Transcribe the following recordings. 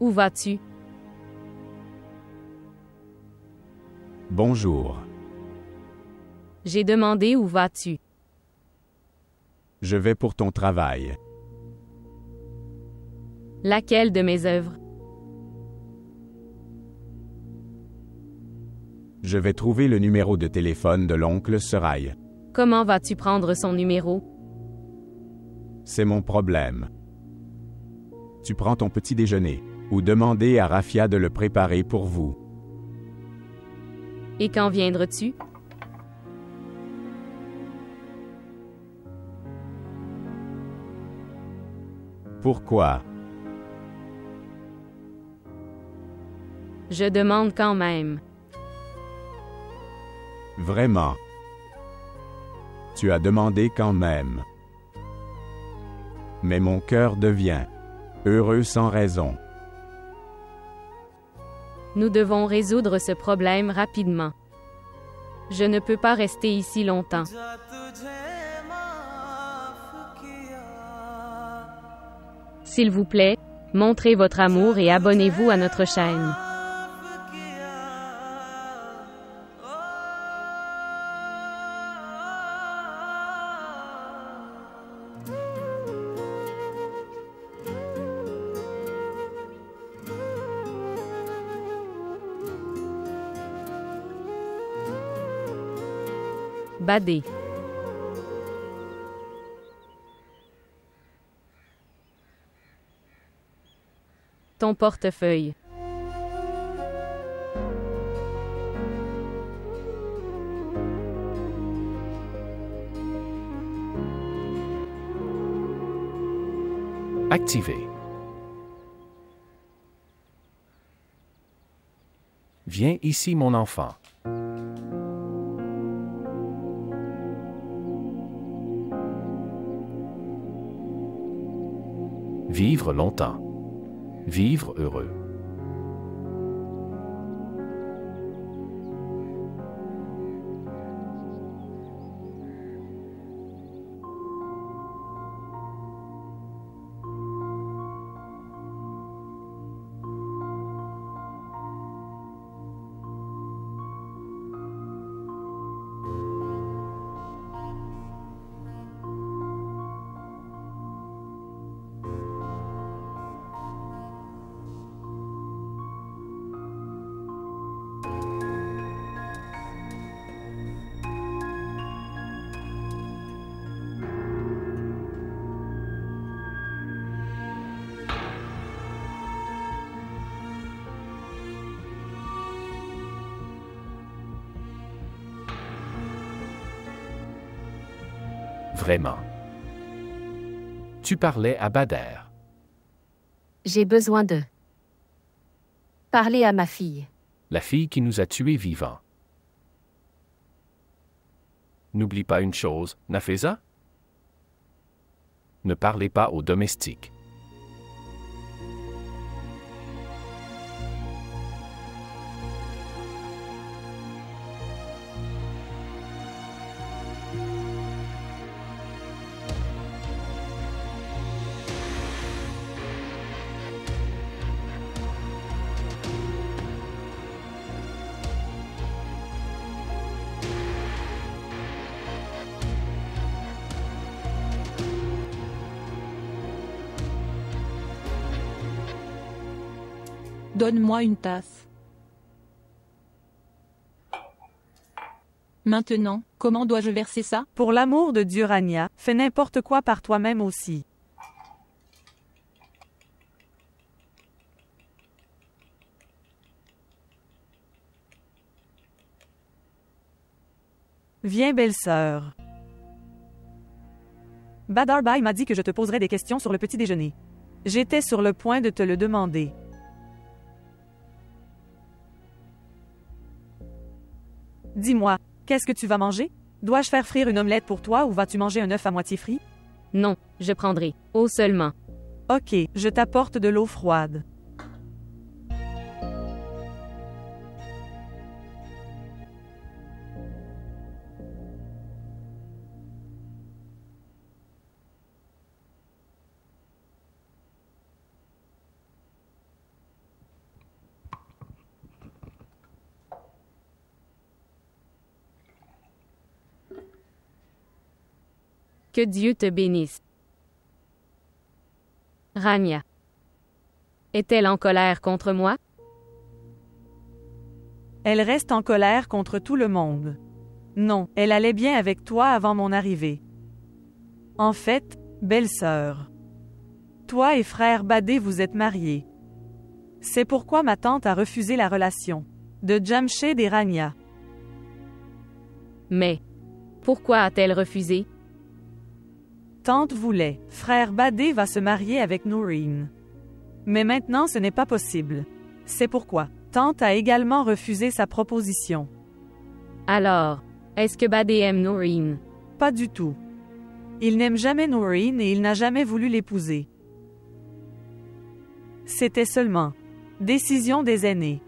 Où vas-tu? Bonjour. J'ai demandé où vas-tu. Je vais pour ton travail. Laquelle de mes œuvres? Je vais trouver le numéro de téléphone de l'oncle Serail. Comment vas-tu prendre son numéro? C'est mon problème. Tu prends ton petit déjeuner, ou demandez à Rafia de le préparer pour vous. Et quand viendras-tu? Pourquoi? Je demande quand même. Vraiment. Tu as demandé quand même. Mais mon cœur devient heureux sans raison. Nous devons résoudre ce problème rapidement. Je ne peux pas rester ici longtemps. S'il vous plaît, montrez votre amour et abonnez-vous à notre chaîne. Badé. Ton portefeuille. Activé. Viens ici, mon enfant. Vivre longtemps. Vivre heureux. Vraiment. Tu parlais à Bader. J'ai besoin de parler à ma fille. La fille qui nous a tués vivants. N'oublie pas une chose, Nafesa. Ne parlez pas aux domestiques. Donne-moi une tasse. Maintenant, comment dois-je verser ça? Pour l'amour de Dieu, Rania, fais n'importe quoi par toi-même aussi. Viens, belle-sœur. Badar Bhai m'a dit que je te poserais des questions sur le petit déjeuner. J'étais sur le point de te le demander. Dis-moi, qu'est-ce que tu vas manger? Dois-je faire frire une omelette pour toi ou vas-tu manger un œuf à moitié frit? Non, je prendrai. Eau seulement. Ok, je t'apporte de l'eau froide. Que Dieu te bénisse. Rania. Est-elle en colère contre moi? Elle reste en colère contre tout le monde. Non, elle allait bien avec toi avant mon arrivée. En fait, belle-sœur. Toi et frère Badé vous êtes mariés. C'est pourquoi ma tante a refusé la relation de Jamshed et Rania. Mais pourquoi a-t-elle refusé? Tante voulait. Frère Badé va se marier avec Nourine. Mais maintenant ce n'est pas possible. C'est pourquoi tante a également refusé sa proposition. Alors, est-ce que Badé aime Nourine? Pas du tout. Il n'aime jamais Nourine et il n'a jamais voulu l'épouser. C'était seulement décision des aînés.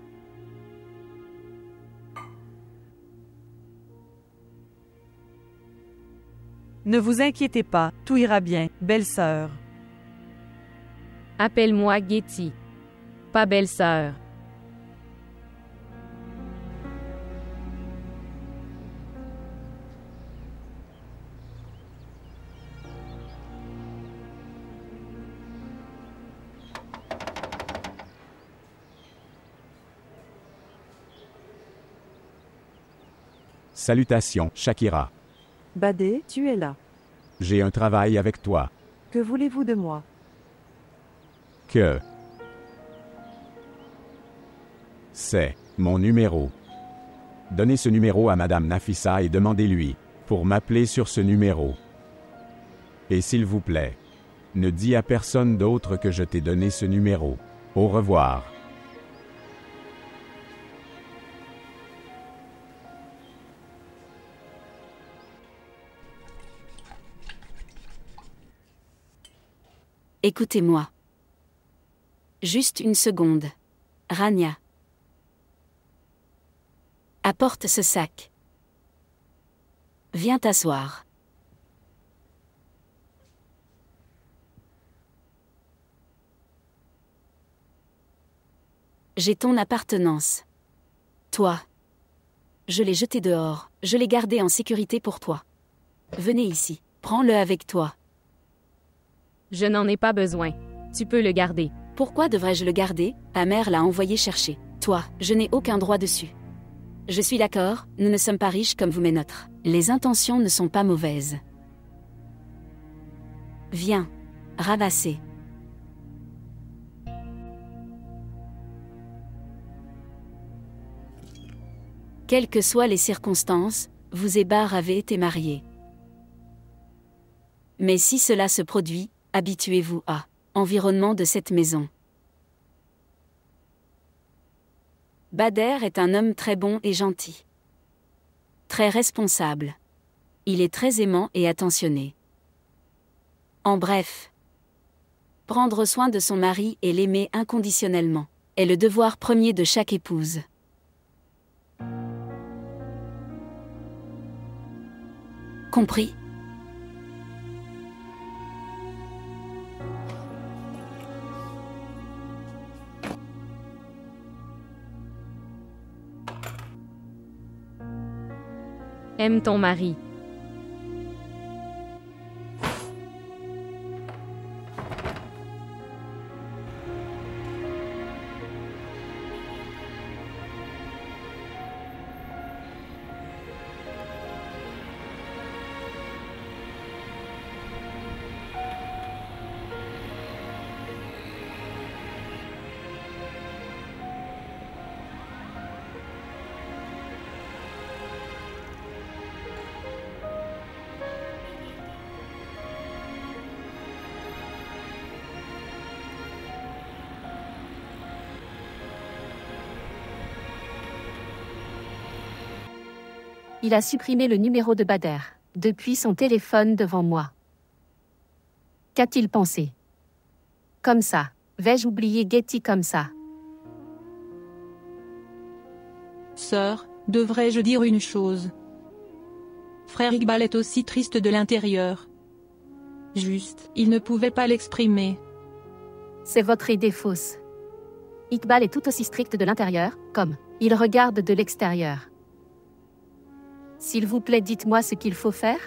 Ne vous inquiétez pas, tout ira bien, belle-sœur. Appelle-moi Getty. Pas belle-sœur. Salutations, Shakira. Badé, tu es là. J'ai un travail avec toi. Que voulez-vous de moi? C'est mon numéro. Donnez ce numéro à Madame Nafissa et demandez-lui pour m'appeler sur ce numéro. Et s'il vous plaît, ne dis à personne d'autre que je t'ai donné ce numéro. Au revoir. Écoutez-moi. Juste une seconde. Rania. Apporte ce sac. Viens t'asseoir. J'ai ton appartenance. Toi. Je l'ai jeté dehors, je l'ai gardé en sécurité pour toi. Venez ici, prends-le avec toi. Je n'en ai pas besoin. Tu peux le garder. Pourquoi devrais-je le garder? Ta mère l'a envoyé chercher. Toi, je n'ai aucun droit dessus. Je suis d'accord, nous ne sommes pas riches comme vous mais nôtres. Les intentions ne sont pas mauvaises. Viens, ramasser. Quelles que soient les circonstances, vous et Bar avez été mariés. Mais si cela se produit, habituez-vous à l'environnement de cette maison. Bader est un homme très bon et gentil. Très responsable. Il est très aimant et attentionné. En bref, prendre soin de son mari et l'aimer inconditionnellement est le devoir premier de chaque épouse. Compris? Aime ton mari. Il a supprimé le numéro de Bader depuis son téléphone devant moi. Qu'a-t-il pensé? Comme ça, vais-je oublier Getty comme ça? Sœur, devrais-je dire une chose? Frère Iqbal est aussi triste de l'intérieur. Juste, il ne pouvait pas l'exprimer. C'est votre idée fausse. Iqbal est tout aussi strict de l'intérieur, comme il regarde de l'extérieur. S'il vous plaît, dites-moi ce qu'il faut faire.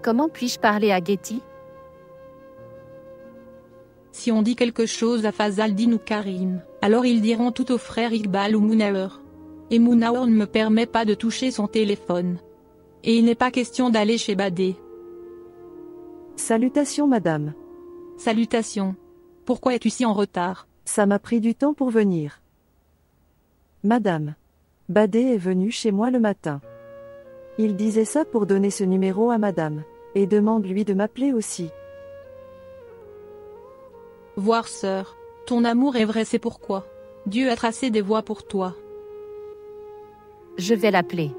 Comment puis-je parler à Getty? Si on dit quelque chose à Fazaldine ou Karim, alors ils diront tout au frère Iqbal ou Mounawer. Et Mounawer ne me permet pas de toucher son téléphone. Et il n'est pas question d'aller chez Badé. Salutations madame. Salutations. Pourquoi es-tu si en retard? Ça m'a pris du temps pour venir. Madame. Badé est venu chez moi le matin. Il disait ça pour donner ce numéro à madame. Et demande-lui de m'appeler aussi. Voir sœur. Ton amour est vrai, c'est pourquoi Dieu a tracé des voies pour toi. Je vais l'appeler.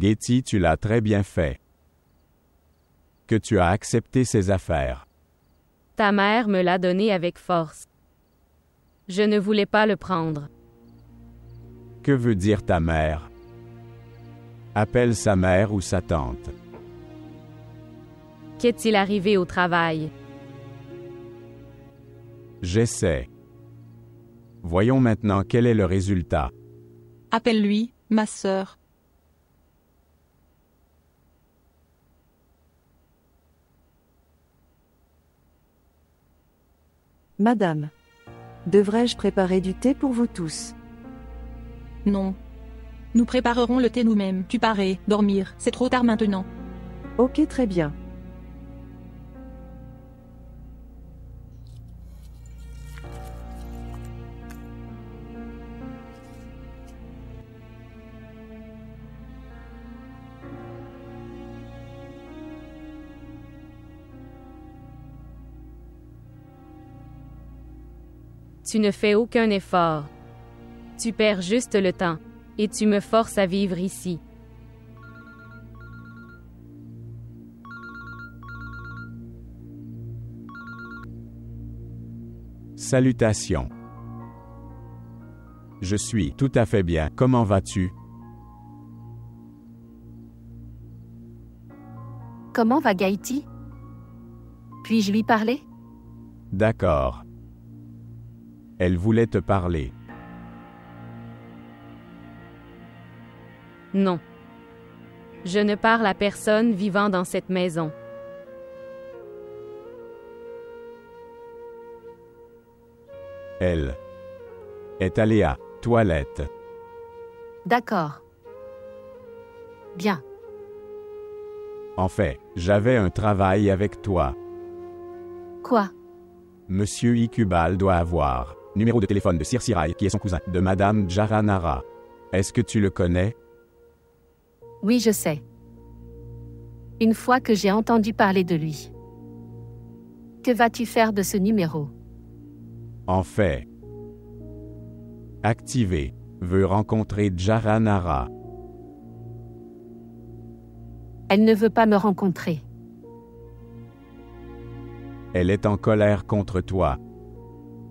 Getty, tu l'as très bien fait. Que tu as accepté ces affaires. Ta mère me l'a donné avec force. Je ne voulais pas le prendre. Que veut dire ta mère? Appelle sa mère ou sa tante. Qu'est-il arrivé au travail? J'essaie. Voyons maintenant quel est le résultat. Appelle-lui, ma sœur. Madame. Devrais-je préparer du thé pour vous tous? Non. Nous préparerons le thé nous-mêmes. Tu parais dormir, c'est trop tard maintenant. Ok, très bien. Tu ne fais aucun effort. Tu perds juste le temps. Et tu me forces à vivre ici. Salutations. Je suis tout à fait bien. Comment vas-tu? Comment va Getty? Puis-je lui parler? D'accord. Elle voulait te parler. Non. Je ne parle à personne vivant dans cette maison. Elle est allée à toilette. D'accord. Bien. En fait, j'avais un travail avec toi. Quoi? Monsieur Iqbal doit avoir numéro de téléphone de Sir Sirai, qui est son cousin, de Madame Jahanara. Est-ce que tu le connais? Oui, je sais. Une fois que j'ai entendu parler de lui. Que vas-tu faire de ce numéro? En fait, activé, veut rencontrer Jahanara. Elle ne veut pas me rencontrer. Elle est en colère contre toi.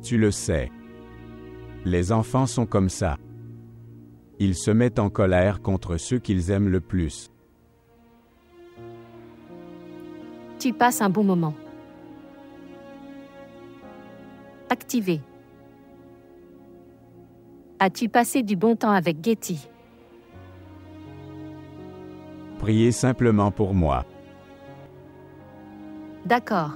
Tu le sais. Les enfants sont comme ça. Ils se mettent en colère contre ceux qu'ils aiment le plus. Tu passes un bon moment. Activé. As-tu passé du bon temps avec Getty? Priez simplement pour moi. D'accord.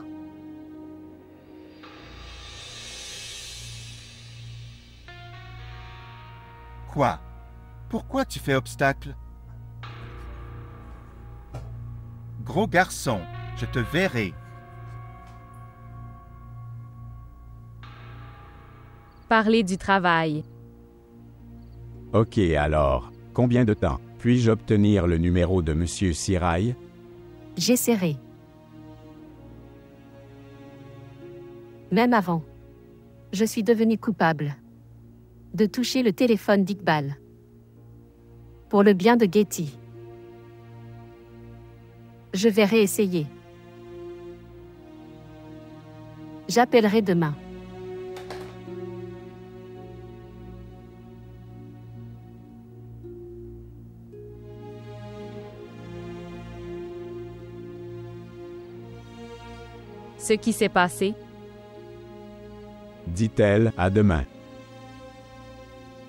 Quoi? Pourquoi tu fais obstacle? Gros garçon, je te verrai. Parler du travail. Ok alors, combien de temps? Puis-je obtenir le numéro de Monsieur Sirai? J'essaierai. Même avant. Je suis devenue coupable de toucher le téléphone d'Iqbal. Pour le bien de Getty. Je vais réessayer. J'appellerai demain. Ce qui s'est passé, dit-elle, à demain.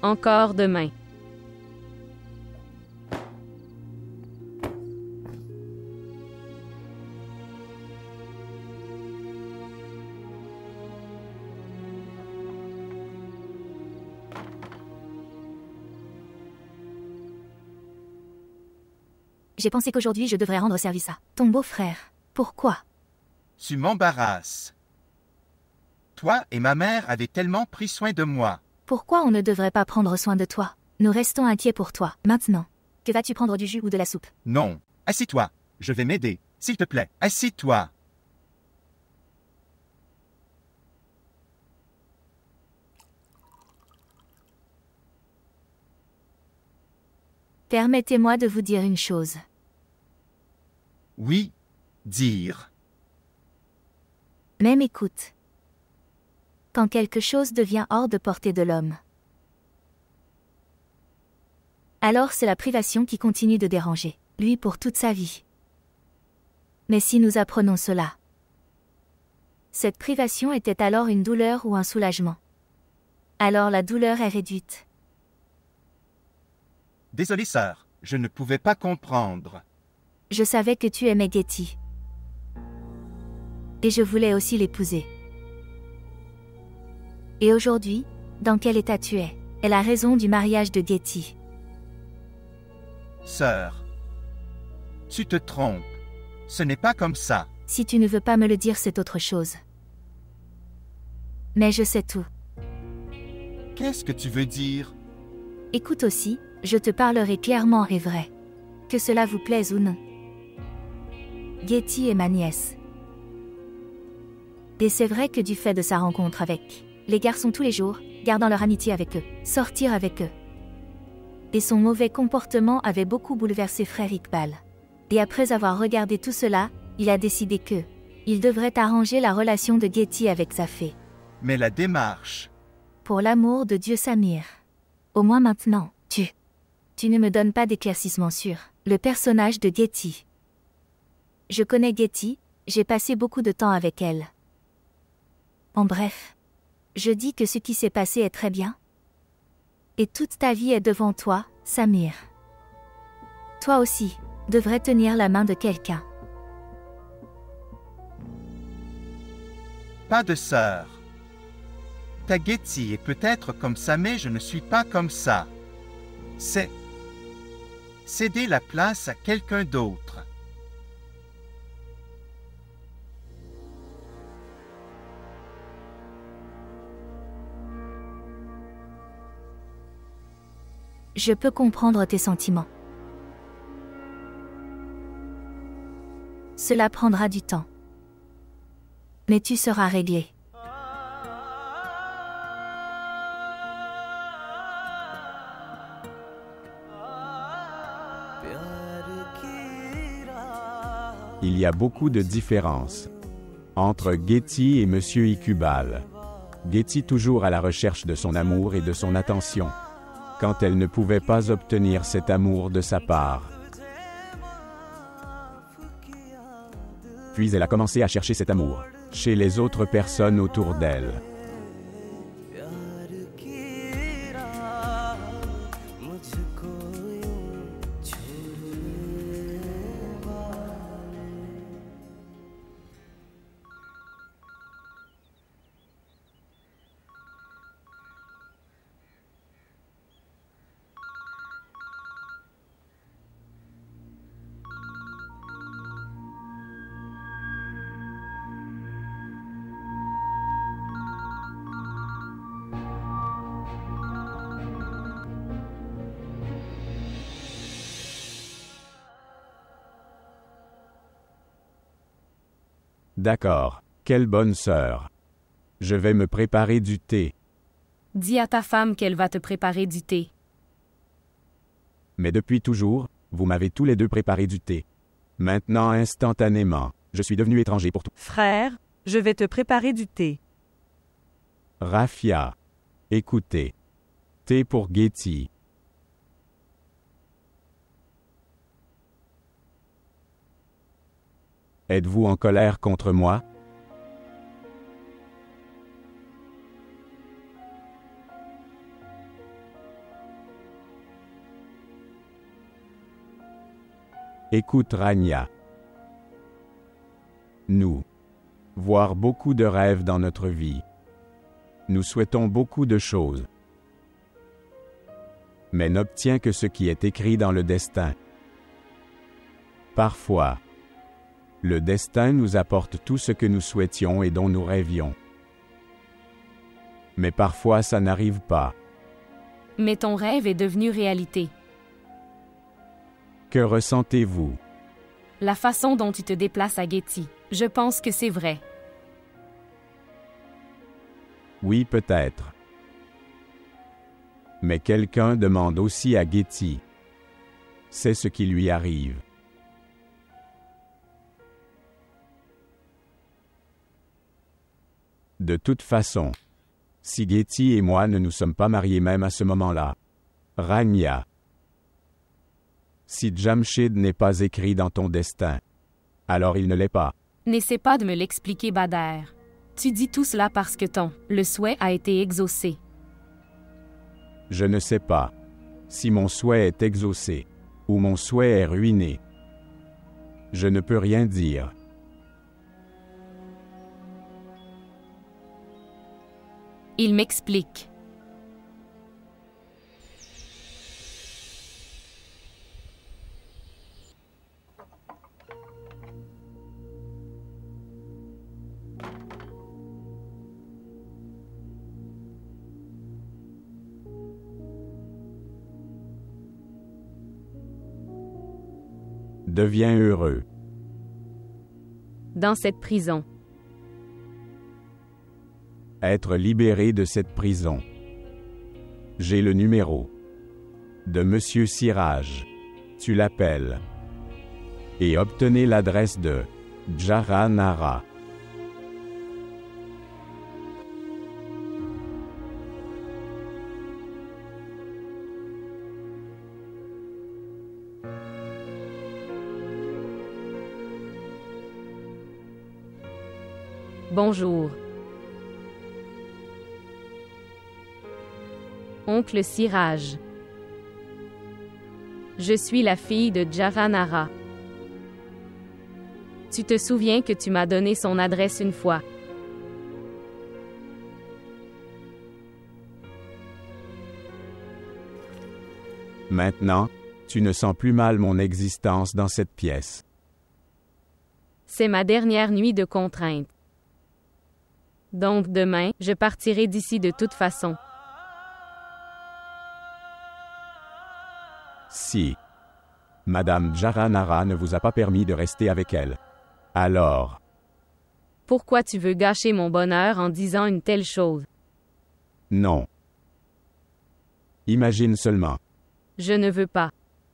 encore demain. J'ai pensé qu'aujourd'hui je devrais rendre service à ton beau-frère. Pourquoi? Tu m'embarrasses. Toi et ma mère avaient tellement pris soin de moi. Pourquoi on ne devrait pas prendre soin de toi? Nous restons inquiets pour toi. Maintenant, que vas-tu prendre du jus ou de la soupe? Non. Assis-toi. Je vais m'aider. S'il te plaît, assis-toi. Permettez-moi de vous dire une chose. Oui. Dire. Même écoute. Quand quelque chose devient hors de portée de l'homme, alors c'est la privation qui continue de déranger, lui pour toute sa vie. Mais si nous apprenons cela, cette privation était alors une douleur ou un soulagement. Alors la douleur est réduite. Désolé, sœur. Je ne pouvais pas comprendre. Je savais que tu aimais Getty. Et je voulais aussi l'épouser. Et aujourd'hui, dans quel état tu es? est la raison du mariage de Getty. Sœur, tu te trompes. Ce n'est pas comme ça. Si tu ne veux pas me le dire, c'est autre chose. Mais je sais tout. Qu'est-ce que tu veux dire? Écoute aussi, je te parlerai clairement et vrai. Que cela vous plaise ou non. Getty est ma nièce. Et c'est vrai que du fait de sa rencontre avec les garçons tous les jours, gardant leur amitié avec eux, sortir avec eux. Et son mauvais comportement avait beaucoup bouleversé frère Iqbal. Et après avoir regardé tout cela, il a décidé que il devrait arranger la relation de Getty avec sa fée. Mais la démarche... Pour l'amour de Dieu Samir. Au moins maintenant, tu ne me donnes pas d'éclaircissement sur le personnage de Getty. Je connais Getty, j'ai passé beaucoup de temps avec elle. En bref, je dis que ce qui s'est passé est très bien. Et toute ta vie est devant toi, Samir. Toi aussi, devrais tenir la main de quelqu'un. Pas de sœur. Ta Getty est peut-être comme ça, mais je ne suis pas comme ça. C'est céder la place à quelqu'un d'autre. Je peux comprendre tes sentiments. Cela prendra du temps. Mais tu seras réglé. Il y a beaucoup de différences entre Getty et Monsieur Iqbal. Getty toujours à la recherche de son amour et de son attention, quand elle ne pouvait pas obtenir cet amour de sa part. Puis elle a commencé à chercher cet amour chez les autres personnes autour d'elle. D'accord. Quelle bonne sœur. Je vais me préparer du thé. Dis à ta femme qu'elle va te préparer du thé. Mais depuis toujours, vous m'avez tous les deux préparé du thé. Maintenant, instantanément, je suis devenu étranger pour tout. Frère, je vais te préparer du thé. Raffia. Écoutez. Thé pour Getty. Êtes-vous en colère contre moi? Écoute Rania. Nous. Voir beaucoup de rêves dans notre vie. Nous souhaitons beaucoup de choses. Mais n'obtient que ce qui est écrit dans le destin. Parfois, le destin nous apporte tout ce que nous souhaitions et dont nous rêvions. Mais parfois ça n'arrive pas. Mais ton rêve est devenu réalité. Que ressentez-vous? La façon dont tu te déplaces à Getty, je pense que c'est vrai. Oui, peut-être. Mais quelqu'un demande aussi à Getty. C'est ce qui lui arrive. De toute façon, si Getty et moi ne nous sommes pas mariés même à ce moment-là, Rania. Si Jamshid n'est pas écrit dans ton destin, alors il ne l'est pas. N'essaie pas de me l'expliquer, Bader. Tu dis tout cela parce que le souhait a été exaucé. Je ne sais pas si mon souhait est exaucé ou mon souhait est ruiné. Je ne peux rien dire. Il m'explique. Deviens heureux. Dans cette prison. Être libéré de cette prison. J'ai le numéro de Monsieur Siraj. Tu l'appelles. Et obtenez l'adresse de Jaranara. Bonjour. Oncle Siraj. Je suis la fille de Jaranara. Tu te souviens que tu m'as donné son adresse une fois. Maintenant, tu ne sens plus mal mon existence dans cette pièce. C'est ma dernière nuit de contrainte. Donc demain, je partirai d'ici de toute façon. Si Madame Jaranara ne vous a pas permis de rester avec elle, alors... Pourquoi tu veux gâcher mon bonheur en disant une telle chose? Non. Imagine seulement. Je ne veux pas.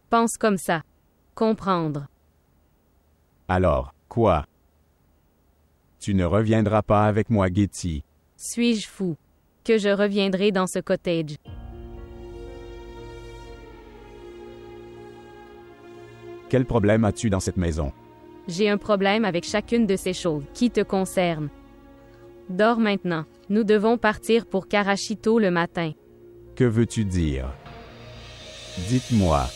Pense comme ça. Comprendre. Alors, quoi? Tu ne reviendras pas avec moi, Getty. Suis-je fou? Que je reviendrai dans ce cottage. Quel problème as-tu dans cette maison? J'ai un problème avec chacune de ces choses qui te concernent. Dors maintenant. Nous devons partir pour Karachi tôt le matin. Que veux-tu dire? Dites-moi.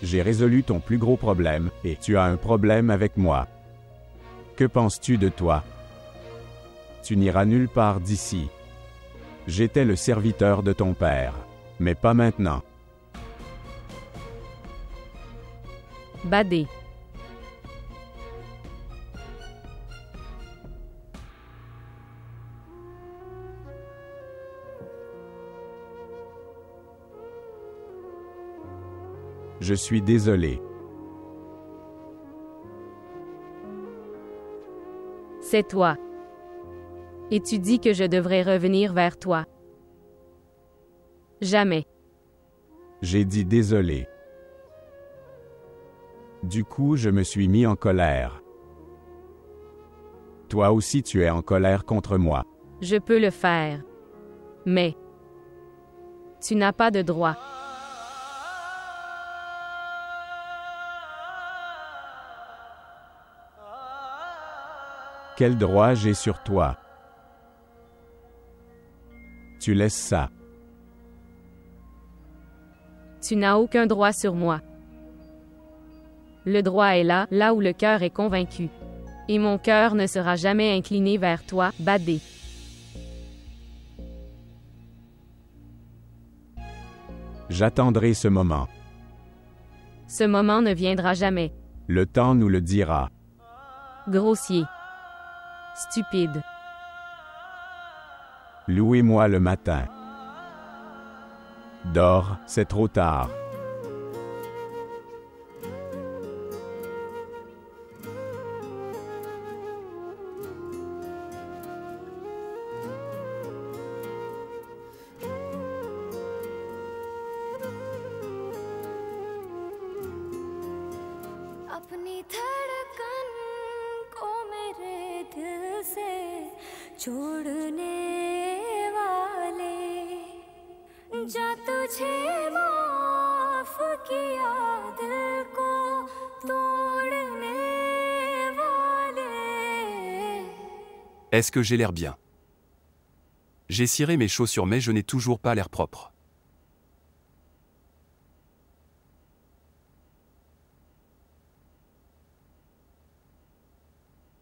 J'ai résolu ton plus gros problème et tu as un problème avec moi. Que penses-tu de toi? Tu n'iras nulle part d'ici. J'étais le serviteur de ton père, mais pas maintenant. Badé. Je suis désolé. C'est toi. Et tu dis que je devrais revenir vers toi. Jamais. J'ai dit désolé. Du coup, je me suis mis en colère. Toi aussi tu es en colère contre moi. Je peux le faire. Mais tu n'as pas de droit. Quel droit j'ai sur toi? Tu laisses ça. Tu n'as aucun droit sur moi. Le droit est là, là où le cœur est convaincu. Et mon cœur ne sera jamais incliné vers toi, Badé. J'attendrai ce moment. Ce moment ne viendra jamais. Le temps nous le dira. Grossier. Stupide. Louez-moi le matin. Dors, c'est trop tard. अपनी धड़कन को मेरे दिल से छोड़ने वाले जा तुझे माफ किया दिल को तोड़ने वाले. Est-ce que j'ai l'air bien? J'ai ciré mes chaussures mais je n'ai toujours pas l'air propre.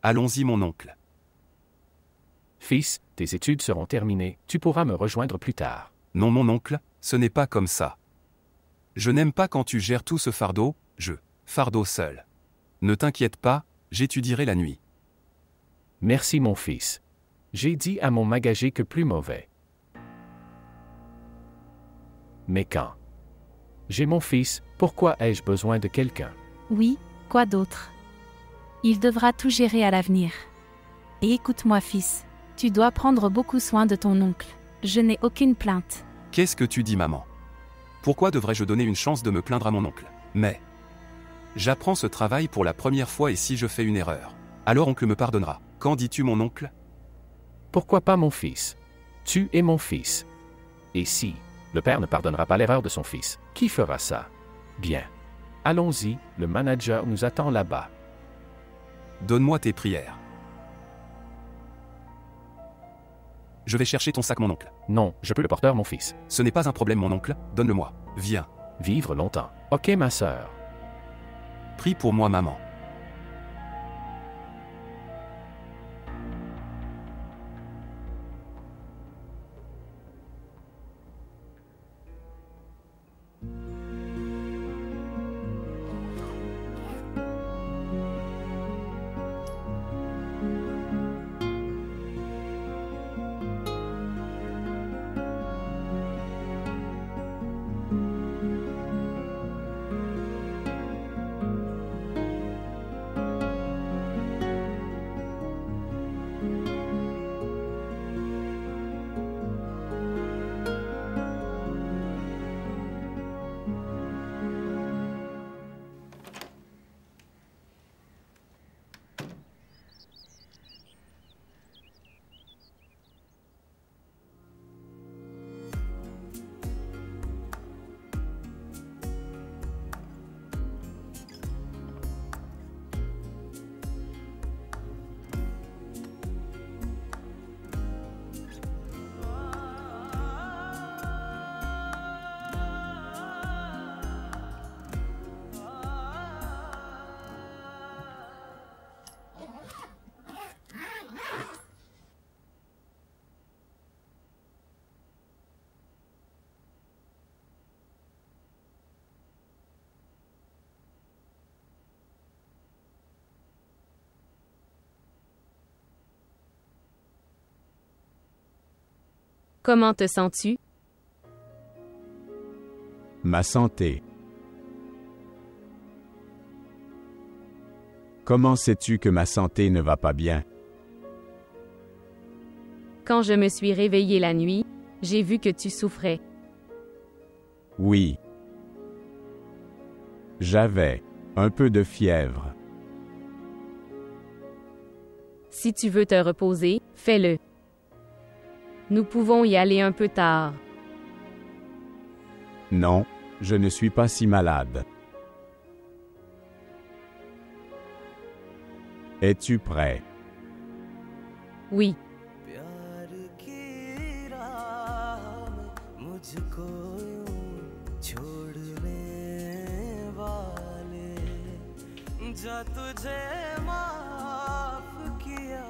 Allons-y mon oncle. Fils, tes études seront terminées, tu pourras me rejoindre plus tard. Non mon oncle, ce n'est pas comme ça. Je n'aime pas quand tu gères tout ce fardeau, fardeau seul. Ne t'inquiète pas, j'étudierai la nuit. Merci mon fils. J'ai dit à mon magager que plus mauvais. Mais quand? J'ai mon fils, pourquoi ai-je besoin de quelqu'un? Oui, quoi d'autre? Il devra tout gérer à l'avenir. Et écoute-moi fils, tu dois prendre beaucoup soin de ton oncle. Je n'ai aucune plainte. Qu'est-ce que tu dis maman? Pourquoi devrais-je donner une chance de me plaindre à mon oncle? Mais j'apprends ce travail pour la première fois et si je fais une erreur, alors oncle me pardonnera. Qu'en dis-tu mon oncle? Pourquoi pas mon fils? Tu es mon fils. Et si le père ne pardonnera pas l'erreur de son fils, qui fera ça? Bien. Allons-y, le manager nous attend là-bas. Donne-moi tes prières. Je vais chercher ton sac mon oncle. Non, je peux le porter mon fils. Ce n'est pas un problème mon oncle, donne-le-moi. Viens. Vivre longtemps. Ok ma sœur. Prie pour moi maman. Comment te sens-tu? Ma santé. Comment sais-tu que ma santé ne va pas bien? Quand je me suis réveillée la nuit, j'ai vu que tu souffrais. Oui. J'avais un peu de fièvre. Si tu veux te reposer, fais-le. Nous pouvons y aller un peu tard. Non, je ne suis pas si malade. Es-tu prêt? Oui. जा तुझे माफ किया,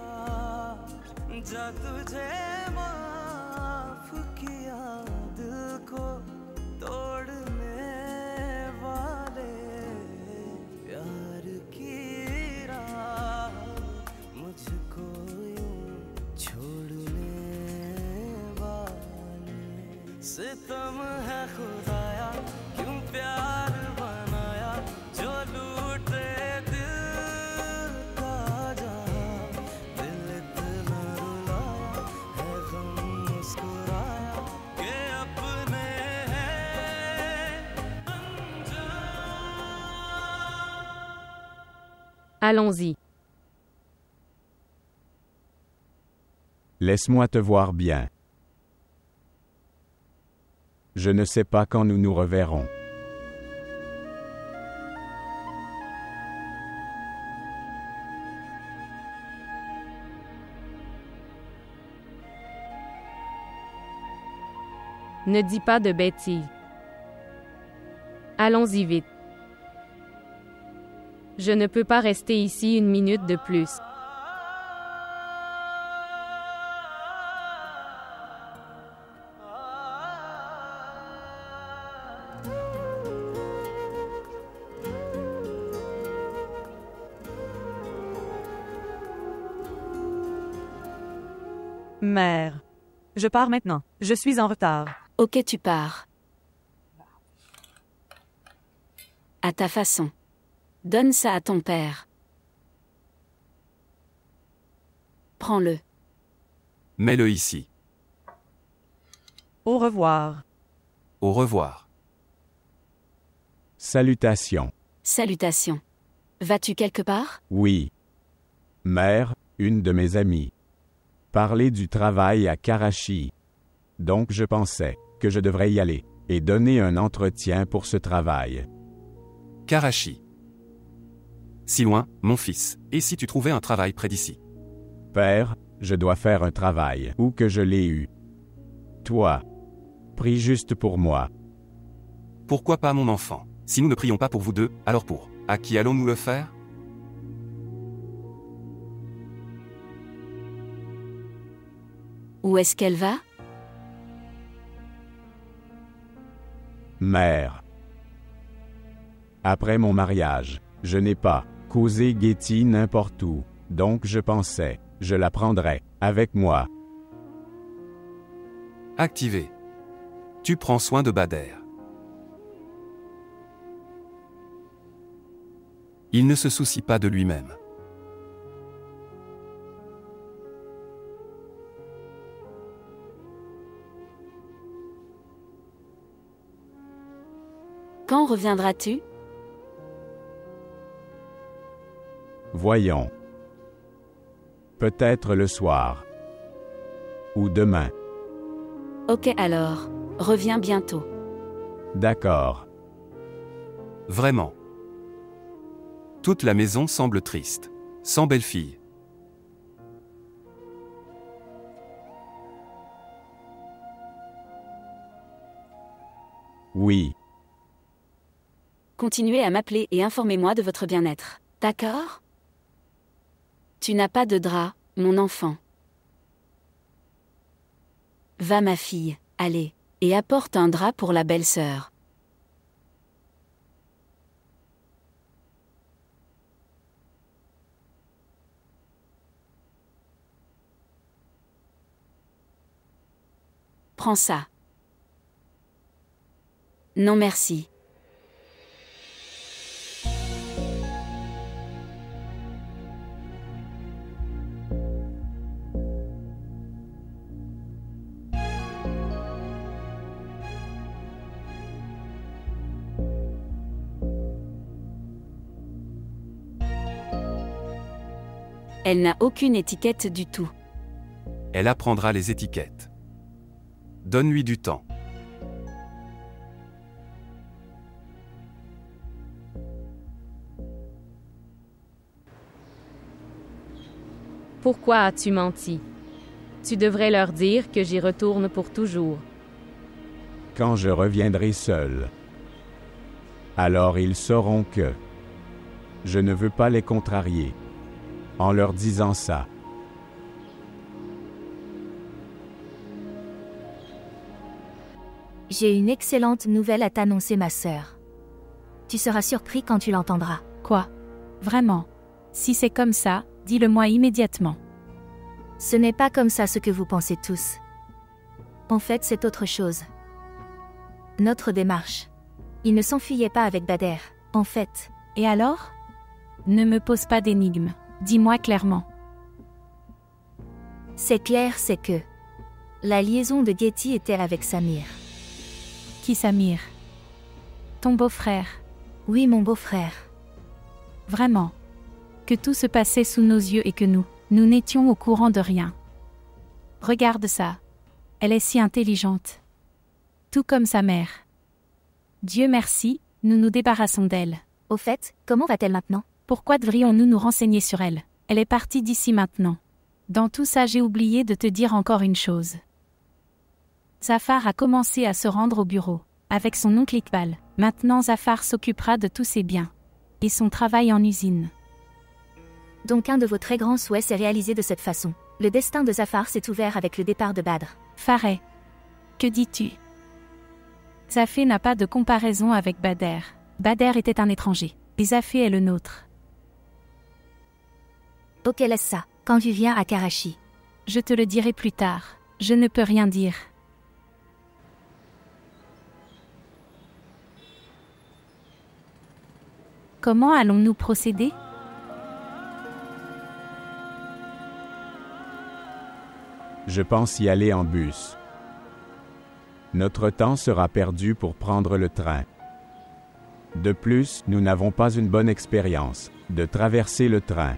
जा तुझे माफ किया, दिल को तोड़ने वाले, प्यार की राह मुझको यूं छोड़ने वाले, सितम है खुदाया क्यों प्यार बनाया जो लूटे Allons-y. Laisse-moi te voir bien. Je ne sais pas quand nous nous reverrons. Ne dis pas de bêtises. Allons-y vite. Je ne peux pas rester ici une minute de plus. Mère. Je pars maintenant. Je suis en retard. Ok, tu pars. À ta façon. Donne ça à ton père. Prends-le. Mets-le ici. Au revoir. Au revoir. Salutations. Salutations. Vas-tu quelque part? Oui. Mère, une de mes amies. Parler du travail à Karachi. Donc je pensais que je devrais y aller et donner un entretien pour ce travail. Karachi. Si loin, mon fils, et si tu trouvais un travail près d'ici? Père, je dois faire un travail, où que je l'ai eu. Toi, prie juste pour moi. Pourquoi pas mon enfant? Si nous ne prions pas pour vous deux, alors pour à qui allons-nous le faire? Où est-ce qu'elle va? Mère. Après mon mariage, je n'ai pas causé Getty n'importe où, donc je pensais, je la prendrais avec moi. Activé. Tu prends soin de Bader. Il ne se soucie pas de lui-même. Quand reviendras-tu? Voyons. Peut-être le soir. Ou demain. Ok alors, reviens bientôt. D'accord. Vraiment. Toute la maison semble triste. Sans belle-fille. Oui. Continuez à m'appeler et informez-moi de votre bien-être. D'accord? Tu n'as pas de drap, mon enfant. Va ma fille, allez, et apporte un drap pour la belle-sœur. Prends ça. Non merci. Elle n'a aucune étiquette du tout. Elle apprendra les étiquettes. Donne-lui du temps. Pourquoi as-tu menti? Tu devrais leur dire que j'y retourne pour toujours. Quand je reviendrai seul, alors ils sauront que je ne veux pas les contrarier en leur disant ça. J'ai une excellente nouvelle à t'annoncer, ma sœur. Tu seras surpris quand tu l'entendras. Quoi? Vraiment? Si c'est comme ça, dis-le-moi immédiatement. Ce n'est pas comme ça ce que vous pensez tous. En fait, c'est autre chose. Notre démarche. Il ne s'enfuyait pas avec Bader, en fait. Et alors? Ne me pose pas d'énigmes. Dis-moi clairement. C'est clair, c'est que la liaison de Getty était avec Samir. Qui Samir? Ton beau-frère? Oui, mon beau-frère. Vraiment? Que tout se passait sous nos yeux et que nous n'étions au courant de rien. Regarde ça. Elle est si intelligente. Tout comme sa mère. Dieu merci, nous nous débarrassons d'elle. Au fait, comment va-t-elle maintenant? Pourquoi devrions-nous nous renseigner sur elle? Elle est partie d'ici maintenant. Dans tout ça, j'ai oublié de te dire encore une chose. Zafar a commencé à se rendre au bureau, avec son oncle Iqbal. Maintenant Zafar s'occupera de tous ses biens. Et son travail en usine. Donc un de vos très grands souhaits s'est réalisé de cette façon. Le destin de Zafar s'est ouvert avec le départ de Badr. Fareh. Que dis-tu? Zafé n'a pas de comparaison avec Bader. Bader était un étranger. Et Zafé est le nôtre. Ok, laisse ça. Quand tu viens à Karachi. Je te le dirai plus tard. Je ne peux rien dire. Comment allons-nous procéder? Je pense y aller en bus. Notre temps sera perdu pour prendre le train. De plus, nous n'avons pas une bonne expérience de traverser le train.